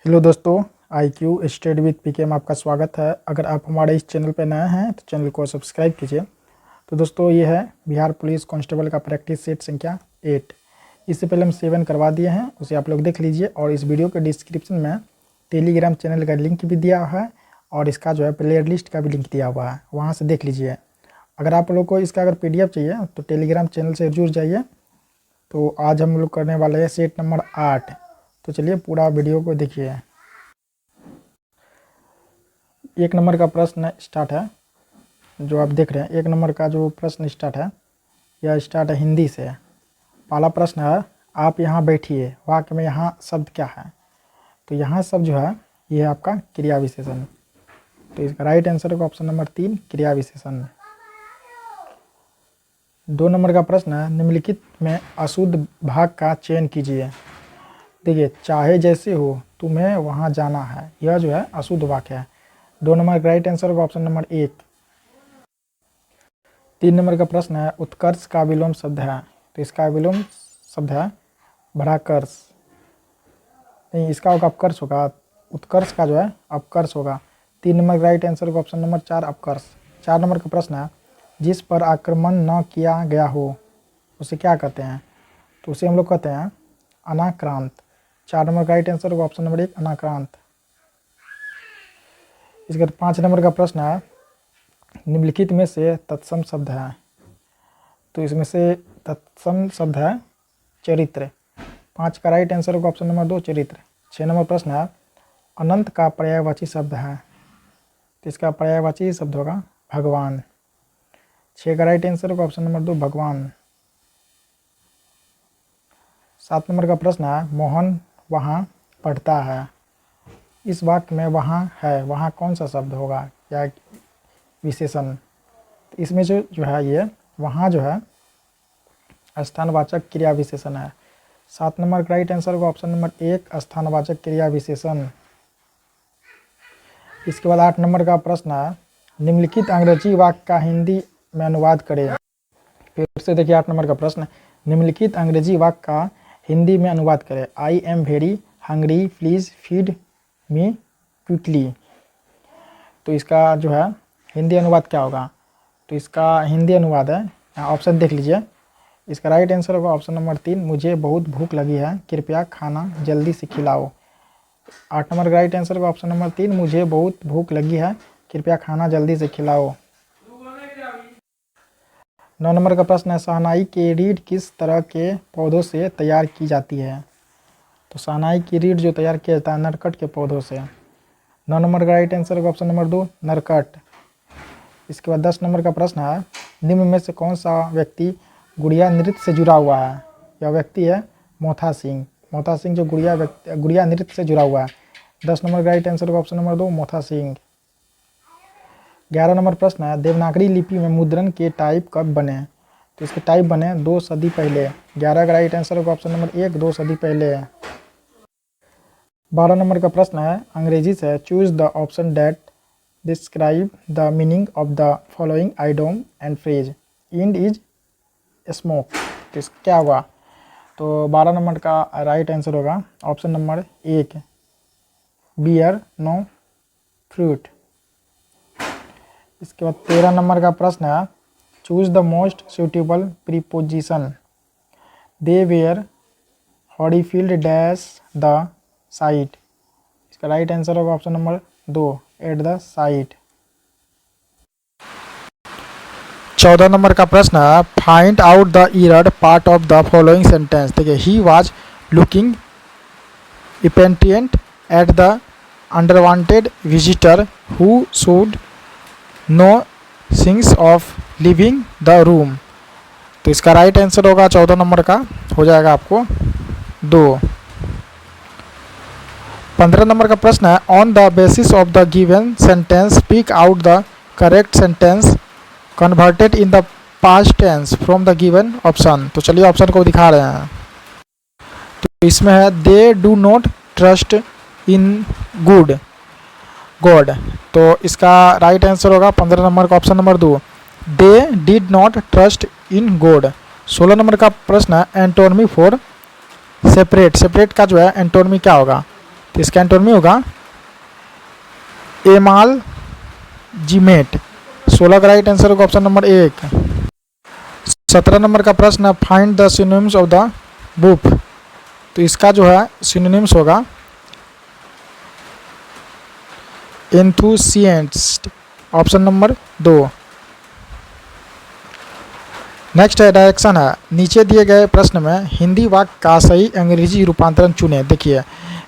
Hello दोस्तों, IQ study with पीके में आपका स्वागत है। अगर आप हमारे इस चैनल पर नए हैं तो चैनल को सब्सक्राइब कीजिए। तो दोस्तों, ये है बिहार पुलिस कांस्टेबल का प्रैक्टिस सेट संख्या 8। इससे पहले हम 7 करवा दिए हैं, उसे आप लोग देख लीजिए। और इस वीडियो के डिस्क्रिप्शन में टेलीग्राम चैनल का लिंक भी दिया हुआ है और इसका जो है प्लेयर लिस्ट का भी लिंक दिया हुआ है, वहाँ से देख लीजिए। अगर आप लोग को इसका अगर PDF चाहिए तो टेलीग्राम चैनल से जुड़ जाइए। तो आज हम लोग करने वाले हैं सेट नंबर 8। तो चलिए पूरा वीडियो को देखिए। 1 नंबर का प्रश्न स्टार्ट है, जो आप देख रहे हैं। 1 नंबर का जो प्रश्न स्टार्ट है, यह स्टार्ट है हिंदी से। पहला प्रश्न है, आप यहाँ बैठिए, वाक्य में यहाँ शब्द क्या है? तो यहाँ शब्द जो है ये है आपका क्रिया विशेषण। तो इसका राइट आंसर होगा ऑप्शन नंबर 3, क्रिया विशेषण। 2 नंबर का प्रश्न है, निम्नलिखित में अशुद्ध भाग का चयन कीजिए। देखिए, चाहे जैसे हो तुम्हें वहाँ जाना है, यह जो है अशुद्ध वाक्य है। 2 नंबर का राइट आंसर होगा ऑप्शन नंबर 1। 3 नंबर का प्रश्न है, उत्कर्ष का विलोम शब्द है। तो इसका विलोम शब्द है भराकर्ष। नहीं, इसका होगा अपकर्ष होगा। उत्कर्ष का जो है अपकर्ष होगा। 3 नंबर का राइट आंसर होगा ऑप्शन नंबर 4, अपकर्ष। 4 नंबर का प्रश्न है, जिस पर आक्रमण न किया गया हो उसे क्या कहते हैं? तो उसे हम लोग कहते हैं अनाक्रांत। 4 नंबर का राइट आंसर होगा ऑप्शन नंबर 1, अनाक्रांत। इसके बाद 5 नंबर का प्रश्न है, निम्नलिखित में से तत्सम शब्द है। तो इसमें से तत्सम शब्द है चरित्र। 5 का राइट आंसर होगा ऑप्शन नंबर 2, चरित्र। 6 नंबर प्रश्न है, अनंत का पर्यायवाची शब्द है। तो इसका पर्यायवाची शब्द होगा भगवान। 6 का राइट आंसर होगा ऑप्शन नंबर 2, भगवान। 7 नंबर का प्रश्न है, मोहन वहाँ पढ़ता है। इस वाक्य में वहाँ है, वहाँ कौन सा शब्द होगा या विशेषण? तो इसमें जो है ये वहाँ जो है स्थानवाचक क्रिया विशेषण है। 7 नंबर का राइट आंसर होगा ऑप्शन नंबर 1, स्थानवाचक क्रिया विशेषण। इसके बाद 8 नंबर का प्रश्न है, निम्नलिखित अंग्रेजी वाक्य का हिंदी में अनुवाद करें। फिर से देखिए 8 नंबर का प्रश्न, निम्नलिखित अंग्रेजी वाक्य का हिंदी में अनुवाद करें। I am very hungry, please feed me quickly. तो इसका जो है हिंदी अनुवाद क्या होगा? तो इसका हिंदी अनुवाद है, यहाँ ऑप्शन देख लीजिए। इसका राइट आंसर होगा ऑप्शन नंबर 3, मुझे बहुत भूख लगी है, कृपया खाना जल्दी से खिलाओ। 8 नंबर का राइट आंसर होगा ऑप्शन नंबर 3, मुझे बहुत भूख लगी है, कृपया खाना जल्दी से खिलाओ। 9 नंबर का प्रश्न है, शहनाई की रीढ़ किस तरह के पौधों से तैयार की जाती है? तो शहनाई की रीढ़ जो तैयार किया जाता है नरकट के पौधों से। 9 नंबर का राइट आंसर होगा ऑप्शन नंबर 2, नरकट। इसके बाद 10 नंबर का प्रश्न है, निम्न में से कौन सा व्यक्ति गुड़िया नृत्य से जुड़ा हुआ है? यह व्यक्ति है मोथा सिंह। मोथा सिंह जो गुड़िया नृत्य से जुड़ा हुआ है। 10 नंबर का राइट आंसर होगा ऑप्शन नंबर 2, मोथा सिंह। 11 नंबर प्रश्न है, देवनागरी लिपि में मुद्रण के टाइप कब बने? तो इसके टाइप बने 2 सदी पहले। 11 का राइट आंसर होगा ऑप्शन नंबर 1, 2 सदी पहले। 12 नंबर का प्रश्न है, अंग्रेजी से choose the option that describe the meaning of the following idiom and phrase. End is smoke. तो इसका क्या होगा? तो 12 नंबर का राइट आंसर होगा option number 1, bear no fruit. इसके बाद 13 नंबर का प्रश्न है, choose the most suitable preposition. They were horrified dash the sight. इसका राइट आंसर होगा option number 2, at the sight. 14 number का प्रश्न है, find out the erred part of the following sentence. देखिए, he was looking impatient at the unwanted visitor who should no things of living the room. तो इसका right answer होगा 14 number का, हो जाएगा आपको 2। 15 नंबर का प्रश्न है, on the basis of the given sentence speak out the correct sentence converted in the past tense from the given option. तो चलिए ऑप्शन को दिखा रहे हैं। तो इसमें है, they do not trust in God. तो इसका राइट आंसर होगा 15 नंबर का option number 2, they did not trust in God. 16 number का प्रश्न है, एंटोनमी फॉर सेपरेट। सेपरेट का जो है एंटोनमी क्या होगा? तो इसका एंटोनिम होगा एमाल जीमेट। 16 का राइट आंसर होगा ऑप्शन नंबर 1। 17 नंबर का प्रश्न है find the synonyms of the book. तो इसका जो है सिनोनिम्स होगा एंथुसियास्ट, ऑप्शन नंबर 2। नेक्स्ट है डायरेक्शन है, नीचे दिए गए प्रश्न में हिंदी वाक्य का सही अंग्रेजी रूपांतरण चुनें। देखिए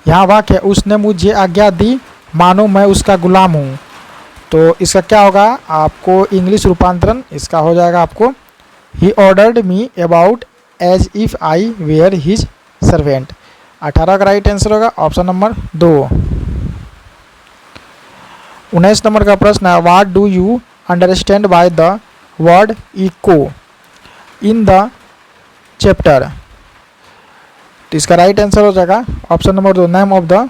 यहाँ वाक्य है उसने मुझे आज्ञा दी मानो मैं उसका गुलाम हूँ। तो इसका क्या होगा आपको इंग्लिश रूपांतरण, इसका हो जाएगा आपको he ordered me about as if I were his servant. 18 का राइट आंसर होगा ऑप्शन नंबर 2। 19 नंबर का प्रश्न है what do you understand by the word echo in the chapter. तो इसका राइट आंसर हो जाएगा option number 2 name of the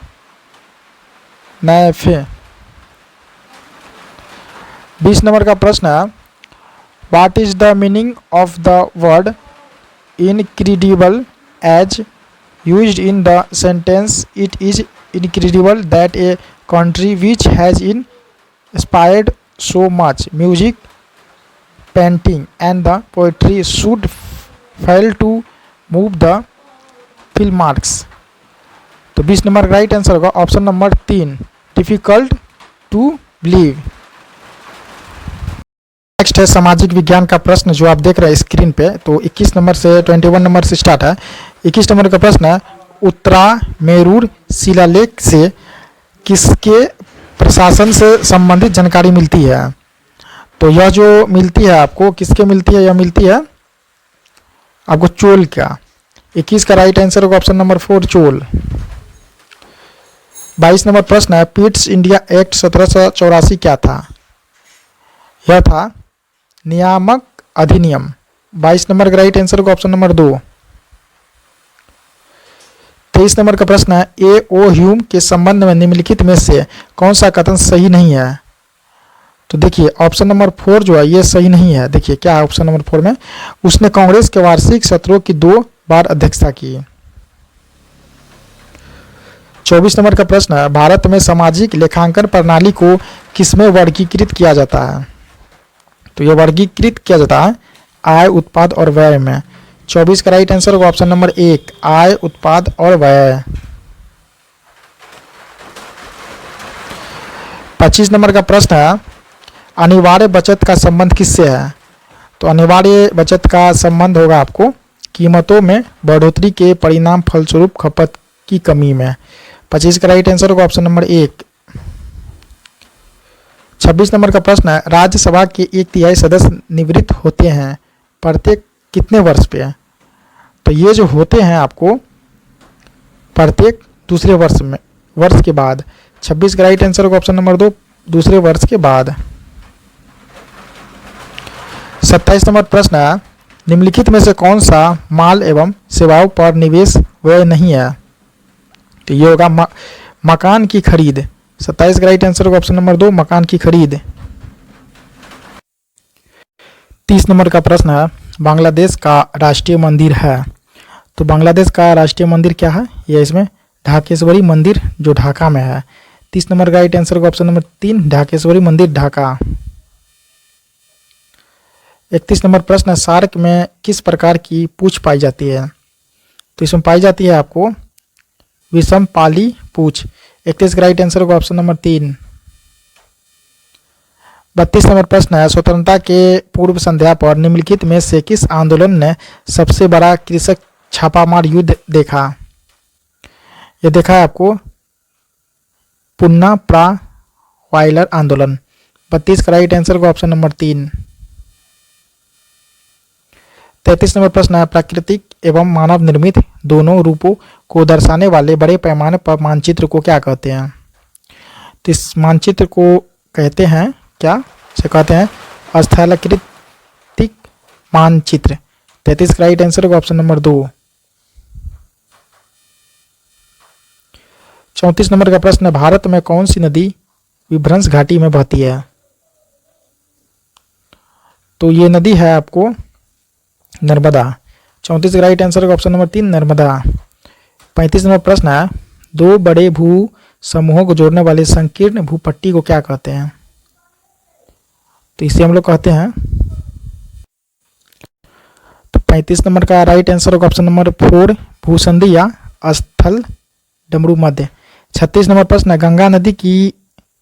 knife. 20 number का प्रश्न है what is the meaning of the word incredible as used in the sentence it is incredible that a country which has inspired so much music painting and the poetry should fail to move the fill marks. तो 20 number का right answer होगा option number 3 difficult to believe. Next है सामाजिक विज्ञान का प्रश्न जो आप देख रहे हैं स्क्रीन पे। तो 21 नंबर से 21 नंबर से स्टार्ट है। 21 नंबर का प्रश्न है उत्तरामेरूर शिलालेख से किसके प्रशासन से संबंधित जानकारी मिलती है। तो यह जो मिलती है आपको किसके मिलती है, यह मिलती है आपको चोल का। 21 का राइट आंसर होगा ऑप्शन नंबर 4 चोल। 22 नंबर प्रश्न है पिट्स इंडिया एक्ट 1784 क्या था। यह था नियामक अधिनियम। 22 नंबर का राइट आंसर होगा ऑप्शन नंबर 2। 23 नंबर का प्रश्न है ए ओ ह्यूम के संबंध में निम्नलिखित में से कौन सा कथन सही नहीं है। तो देखिए ऑप्शन नंबर 4 जो है ये सही नहीं है। देखिए क्या है ऑप्शन नंबर 4 में, उसने कांग्रेस के वार्षिक सत्रों की 2 बार अध्यक्षता की। 24 नंबर का प्रश्न है भारत में सामाजिक लेखांकन प्रणाली को किसमें वर्गीकृत किया जाता है। तो यह वर्गीकृत किया जाता है आय उत्पाद और व्यय में। 24 का राइट आंसर होगा ऑप्शन नंबर 1 आय उत्पाद और व्यय। 25 नंबर का प्रश्न है अनिवार्य बचत का संबंध किससे है। तो अनिवार्य बचत का संबंध होगा आपको कीमतों में बढ़ोतरी के परिणाम फलस्वरूप खपत की कमी में। 25 का राइट आंसर होगा ऑप्शन नंबर 1। 26 नंबर का प्रश्न है राज्यसभा के 1/3 सदस्य निवृत्त होते हैं प्रत्येक कितने वर्ष पे। तो ये जो होते हैं आपको प्रत्येक दूसरे वर्ष के बाद। 26 का राइट आंसर होगा ऑप्शन नंबर 2 दूसरे वर्ष के बाद। 27 नंबर प्रश्न है निम्नलिखित में से कौन सा माल एवं सेवाओं पर निवेश व्यय नहीं है। तो ये होगा मकान की खरीद। 27 का राइट आंसर होगा ऑप्शन नंबर 2 मकान की खरीद। 30 नंबर का प्रश्न है बांग्लादेश का राष्ट्रीय मंदिर है। तो बांग्लादेश का राष्ट्रीय मंदिर क्या है, ये इसमें ढाकेश्वरी मंदिर जो ढाका में है। 30 नंबर का राइट आंसर होगा ऑप्शन नंबर 3 ढाकेश्वरी मंदिर ढाका। 31 नंबर प्रश्न है सार्क में किस प्रकार की पूंछ पाई जाती है। तो इसमें पाई जाती है आपको विषम पाली पूंछ। 31 का राइट आंसर होगा ऑप्शन नंबर 3। 32 नंबर प्रश्न है स्वतंत्रता के पूर्व संध्या पर निम्नलिखित में से किस आंदोलन ने सबसे बड़ा कृषक छापामार युद्ध देखा। यह देखा है आपको पुन्ना प्रावाइलर आंदोलन। 32 का राइट आंसर होगा ऑप्शन नंबर 3। 33 नंबर प्रश्न है प्राकृतिक एवं मानव निर्मित दोनों रूपों को दर्शाने वाले बड़े पैमाने पर मानचित्र को क्या कहते हैं। तो इस मानचित्र को कहते हैं क्या, से कहते हैं स्थलाकृतिक मानचित्र। 33 का राइट आंसर होगा ऑप्शन नंबर 2। 34 नंबर का प्रश्न है भारत में कौन सी नदी विभ्रंश घाटी में बहती है। तो ये नदी है आपको नर्मदा। 34 का राइट आंसर होगा ऑप्शन नंबर 3 नर्मदा। 35 नंबर प्रश्न है दो बड़े भू समूहों को जोड़ने वाले संकीर्ण भूपट्टी को क्या कहते हैं? तो इसे हम लोग कहते हैं, तो 35 नंबर का राइट आंसर होगा ऑप्शन नंबर 4 भूसंधि या स्थल डमरू मध्य। 36 नंबर प्रश्न है, गंगा नदी की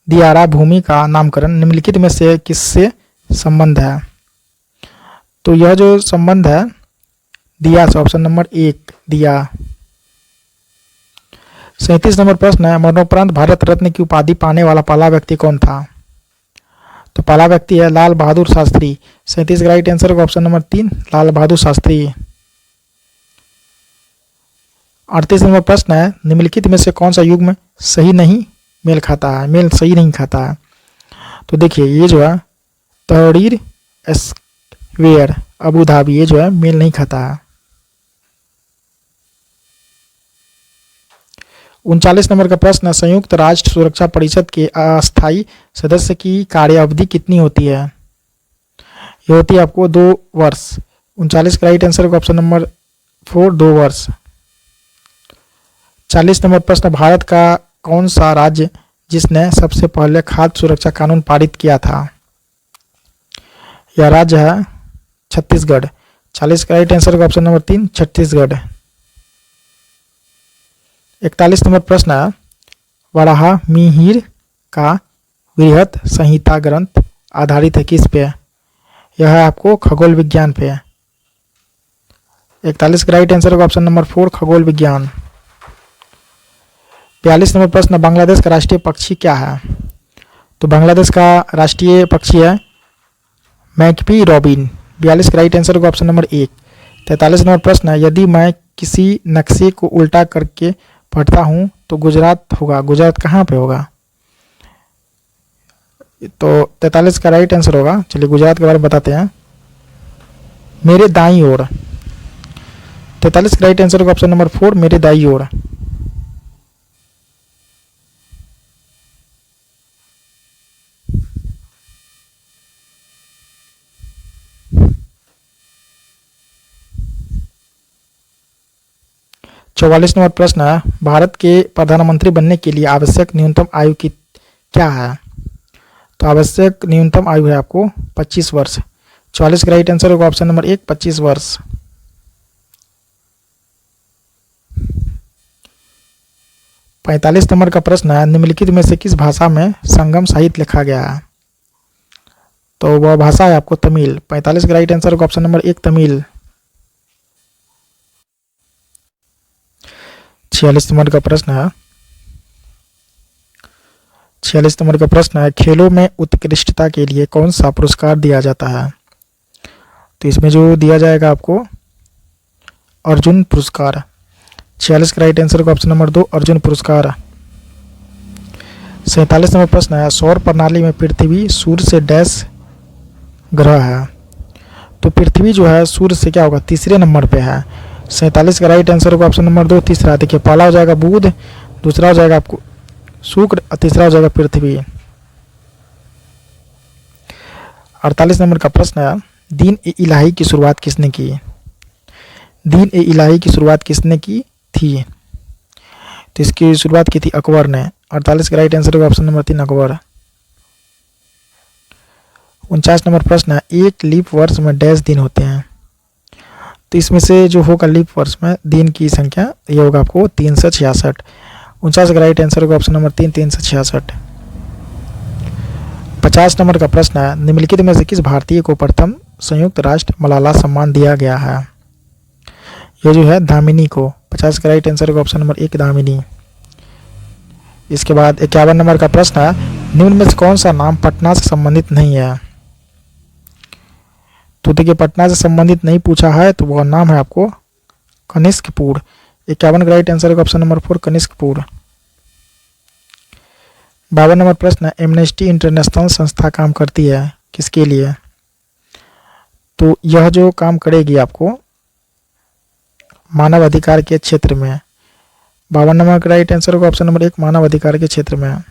दियारा भूमि का नामकरण निम्नलिखित में से किससे संबंध है? तो यह जो संबंध है दिया से, ऑप्शन नंबर 1 दिया। 37 नंबर प्रश्न है, मरणोपरांत भारत रत्न की उपाधि पाने वाला पहला व्यक्ति कौन था? तो पहला व्यक्ति है लाल बहादुर शास्त्री। 37 का राइट आंसर होगा option number 3 Lal Bahadur Shastri. 38 number प्रश्न है, निम्नलिखित में से कौन सा युग्म सही नहीं मेल खाता है, मेल सही नहीं खाता है? तो देखिए ये जो है तहरीर स्क्वेयर अबू धाबी, ये जो है मेल नहीं खाता है। 39 नंबर का प्रश्न है, संयुक्त राष्ट्र सुरक्षा परिषद के अस्थायी सदस्य की कार्य अवधि कितनी होती है? ये होती है आपको 2 वर्ष। 39 का राइट आंसर होगा ऑप्शन नंबर 4 2 वर्ष। 40 नंबर प्रश्न, भारत का कौन सा राज्य जिसने सबसे पहले खाद्य सुरक्षा कानून पारित किया था? यह राज्य है छत्तीसगढ़। 40 का राइट आंसर होगा ऑप्शन नंबर 3 छत्तीसगढ़। 41 नंबर प्रश्न है, वराह मिहिर का बृहत संहिता ग्रंथ आधारित है किस पे? यह है आपको खगोल विज्ञान पे। 41 का राइट आंसर होगा ऑप्शन नंबर 4 खगोल विज्ञान। 42 नंबर प्रश्न, बांग्लादेश का राष्ट्रीय पक्षी क्या है? तो बांग्लादेश का राष्ट्रीय पक्षी है मैकपी रॉबिन। 42 का राइट आंसर होगा ऑप्शन नंबर 1। 43 नंबर प्रश्न है, यदि मैं किसी नक्शे को उल्टा करके पढ़ता हूँ तो गुजरात होगा, गुजरात कहाँ पे होगा? तो 43 का राइट आंसर होगा, चलिए गुजरात के बारे में बताते हैं, मेरे दाईं ओर। 43 का राइट आंसर होगा ऑप्शन नंबर 4 मेरे दाईं ओर। चौवालीस नंबर प्रश्न है, भारत के प्रधानमंत्री बनने के लिए आवश्यक न्यूनतम आयु की क्या है? तो आवश्यक न्यूनतम आयु है आपको 25 वर्ष। 44 का राइट आंसर होगा ऑप्शन नंबर 1 25 वर्ष। 45 नंबर का प्रश्न है, निम्नलिखित में से किस भाषा में संगम साहित्य लिखा गया है? तो वह भाषा है आपको तमिल। 45 का राइट आंसर होगा ऑप्शन नंबर 1 तमिल। 46 नंबर का प्रश्न है, 46 नंबर का प्रश्न है, खेलों में उत्कृष्टता के लिए कौन सा पुरस्कार दिया जाता है? तो इसमें जो दिया जाएगा आपको अर्जुन पुरस्कार। 46 का राइट आंसर का ऑप्शन नंबर 2 अर्जुन पुरस्कार। 47 नंबर प्रश्न है, सौर प्रणाली में पृथ्वी सूर्य से डैश ग्रह है? तो पृथ्वी जो है सूर्य से क्या होगा, तीसरे नंबर पे है। 47 का राइट आंसर होगा ऑप्शन नंबर 2 तीसरा। देखिए पहला हो जाएगा बुध, दूसरा हो जाएगा आपको शुक्र और तीसरा हो जाएगा पृथ्वी। 48 नंबर का प्रश्न है, दीन ए इलाही की शुरुआत किसने की? दीन ए इलाही की शुरुआत किसने की थी? तो इसकी शुरुआत की थी अकबर ने। 48 का राइट आंसर होगा ऑप्शन नंबर 3 अकबर। 49 नंबर प्रश्न है, एक लीप वर्ष में डैश दिन होते हैं? तो इसमें से जो होगा लीप वर्ष में दिन की संख्या ये होगा आपको 366। 49 का राइट आंसर होगा ऑप्शन नंबर 3 366। 50 नंबर का प्रश्न है, निम्नलिखित में से किस भारतीय को प्रथम संयुक्त राष्ट्र मलाला सम्मान दिया गया है? ये जो है दामिनी को। 50 का राइट आंसर होगा ऑप्शन नंबर 1 दामिनी। इसके बाद 51 नंबर का प्रश्न है, निम्न में से कौन सा नाम पटना से संबंधित नहीं है? तो देखिए पटना से संबंधित नहीं पूछा है, तो वह नाम है आपको कनिष्कपुर। 51 का राइट आंसर होगा ऑप्शन नंबर 4 कनिष्कपुर। 52 नंबर प्रश्न है, एमनेस्टी इंटरनेशनल संस्था काम करती है किसके लिए? तो यह जो काम करेगी आपको मानव अधिकार के क्षेत्र में। 52 नंबर का राइट आंसर होगा ऑप्शन नंबर 1 मानव अधिकार के क्षेत्र में।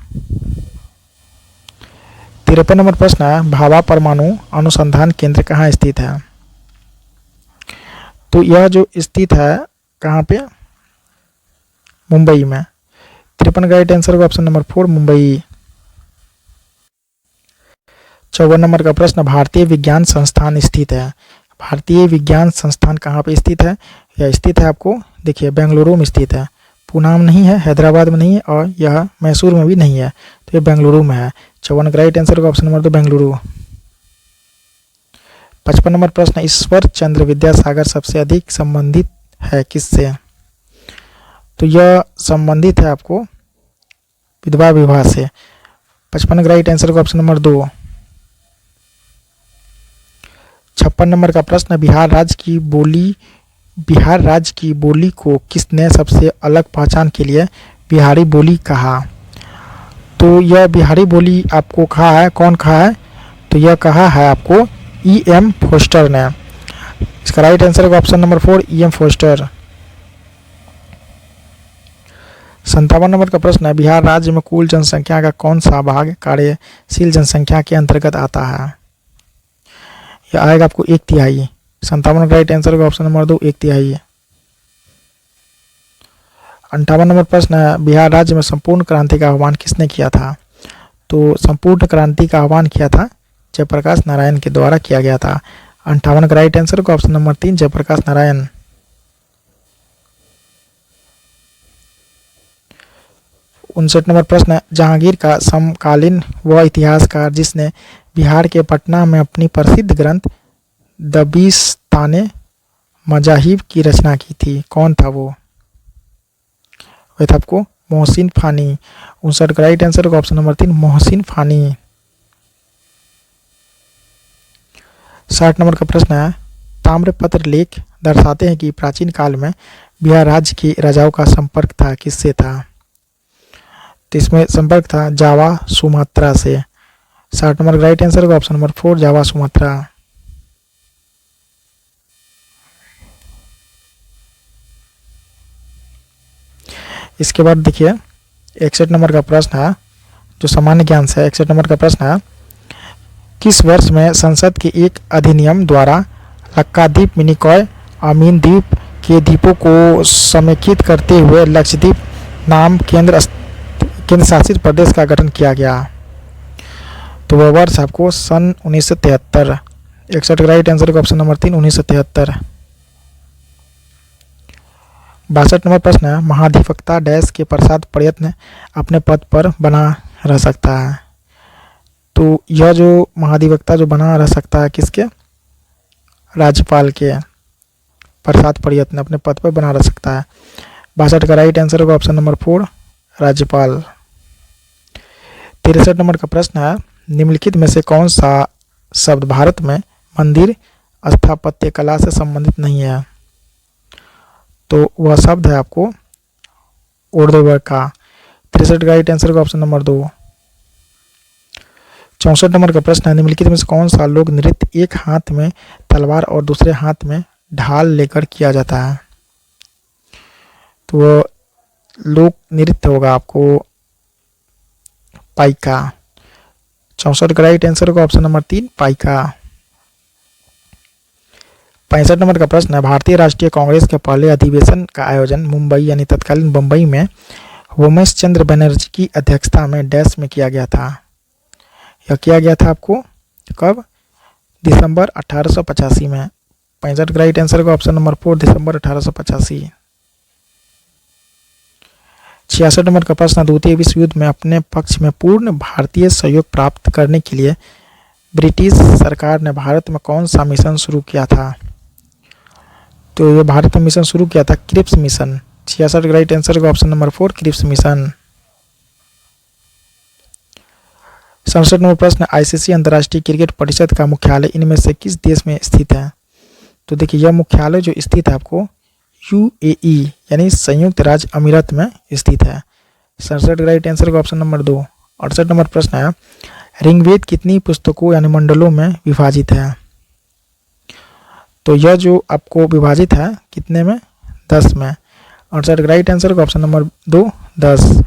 53 नंबर प्रश्न है, भाभा परमाणु अनुसंधान केंद्र कहाँ स्थित है? तो यह जो स्थित है कहाँ पे, मुंबई में। 53 का राइट आंसर होगा ऑप्शन नंबर 4 मुंबई। 54 नंबर का प्रश्न, भारतीय विज्ञान संस्थान स्थित है। भारतीय विज्ञान संस्थान कहाँ पे स्थित है? यह स्थित है आपको देखिए बेंगलुरु में स्थित है। पुणे में नहीं है, हैदराबाद में नहीं है और यह मैसूर में भी नहीं है, तो ये बेंगलुरु में है। 54 का राइट आंसर होगा ऑप्शन नंबर 2 बेंगलुरु। 55 नंबर प्रश्न, ईश्वर चंद्र विद्यासागर सबसे अधिक संबंधित है किससे? तो यह संबंधित है आपको विधवा विवाह से। 55 का राइट आंसर होगा ऑप्शन नंबर 2। 56 नंबर का प्रश्न, बिहार राज्य की बोली को किसने सबसे अलग पहचान के लिए बिहारी बोली कहा? तो यह बिहारी बोली आपको कहा है, कौन कहा है? तो यह कहा है आपको E.M. फोस्टर ने। इसका राइट आंसर होगा option number 4 E.M. Forster. 57 number का प्रश्न है, बिहार राज्य में कुल जनसंख्या का कौन सा भाग कार्यशील जनसंख्या के अंतर्गत आता है? यह आएगा आपको 1/3। 57 का राइट आंसर होगा ऑप्शन नंबर 2 1/3। 58 नंबर प्रश्न है, बिहार राज्य में संपूर्ण क्रांति का आह्वान किसने किया था? तो संपूर्ण क्रांति का आह्वान किया था जयप्रकाश नारायण के द्वारा किया गया था। 58 का राइट आंसर होगा option number 3 Jayaprakash Narayan. 59 number प्रश्न है, जहांगीर का समकालीन वह इतिहासकार जिसने बिहार के पटना में अपनी प्रसिद्ध ग्रंथ दबीस्ताने मजाहिब की रचना की थी, कौन था वो? वह था आपको मोहसिन फानी। 59 का राइट आंसर होगा option number 3 Mohsin Fani. 60 number का प्रश्न है, ताम्रपत्र लेख दर्शाते हैं कि प्राचीन काल में बिहार राज्य के राजाओं का संपर्क था किससे था? तो इसमें संपर्क था जावा सुमात्रा से। 60 नंबर का राइट आंसर होगा ऑप्शन नंबर 4 जावा सुमात्रा। इसके बाद देखिए 61 नंबर का प्रश्न है जो सामान्य ज्ञान से है। 61 नंबर का प्रश्न है, किस वर्ष में संसद के एक अधिनियम द्वारा लक्काद्वीप, मिनिकॉय, अमीन द्वीप के द्वीपों को समेकित करते हुए लक्षद्वीप नाम केंद्र शासित प्रदेश का गठन किया गया? तो वह वर्ष आपको सन 1973। 61 का राइट आंसर का ऑप्शन नंबर 3 1973। 62 नंबर प्रश्न है, महाधिवक्ता डैश के पश्चात प्रयत्न अपने पद पर बना रह सकता है? तो यह जो महाधिवक्ता जो बना रह सकता है किसके? राज्यपाल के पश्चात प्रयत्न अपने पद पर बना रह सकता है। 62 का राइट आंसर होगा ऑप्शन नंबर 4 राज्यपाल। 63 नंबर का प्रश्न है, निम्नलिखित में से कौन सा शब्द भारत में मंदिर स्थापत्य कला से संबंधित नहीं है? तो वह शब्द है आपको उर्दू का। 63 का राइट आंसर का ऑप्शन नंबर 2। 64 नंबर का प्रश्न है, निम्नलिखित में से कौन सा लोक नृत्य एक हाथ में तलवार और दूसरे हाथ में ढाल लेकर किया जाता है? तो वह लोक नृत्य होगा आपको पाइका। 64 का राइट आंसर होगा ऑप्शन नंबर 3 पाइका। 65 नंबर का प्रश्न है, भारतीय राष्ट्रीय कांग्रेस के पहले अधिवेशन का आयोजन मुंबई यानी तत्कालीन बम्बई में उमेश चंद्र बनर्जी की अध्यक्षता में डैश में किया गया था? यह किया गया था आपको कब? दिसंबर 1885 में। 65 का राइट आंसर का ऑप्शन नंबर 4 दिसंबर 1885। 66 नंबर का प्रश्न, द्वितीय विश्व युद्ध में अपने पक्ष में पूर्ण भारतीय सहयोग प्राप्त करने के लिए ब्रिटिश सरकार ने भारत में कौन सा मिशन शुरू किया था? तो ये भारत में मिशन शुरू किया था क्रिप्स मिशन। 66 का राइट आंसर का option number 4 Cripps mission. 67 number प्रश्न, ICC अंतर्राष्ट्रीय क्रिकेट परिषद का मुख्यालय इनमें से किस देश में स्थित है? तो देखिए यह मुख्यालय जो स्थित है आपको UAE यानी संयुक्त राज्य अमीरात में स्थित है। 67 का राइट आंसर का ऑप्शन नंबर 2। 68 नंबर प्रश्न है, ऋग्वेद कितनी पुस्तकों यानी मंडलों में विभाजित है? तो यह जो आपको विभाजित है कितने में? 10 में। 68 का राइट आंसर का ऑप्शन नंबर 2 10।